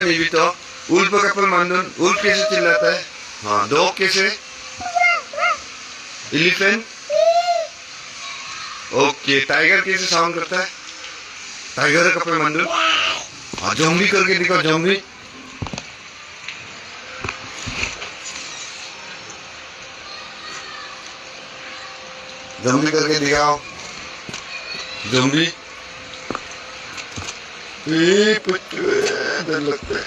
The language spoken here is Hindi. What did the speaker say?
नहीं भी तो उल्फ का कपल मानदून उल्फ कैसे चिल्लाता है? हाँ डॉग कैसे? एलिफेंट। ओके टाइगर कैसे साउंड करता है? टाइगर का कपल मानदून। हाँ ज़ॉम्बी करके दिखाओ ज़ॉम्बी। ज़ॉम्बी करके दिखाओ ज़ॉम्बी। डर लगता है।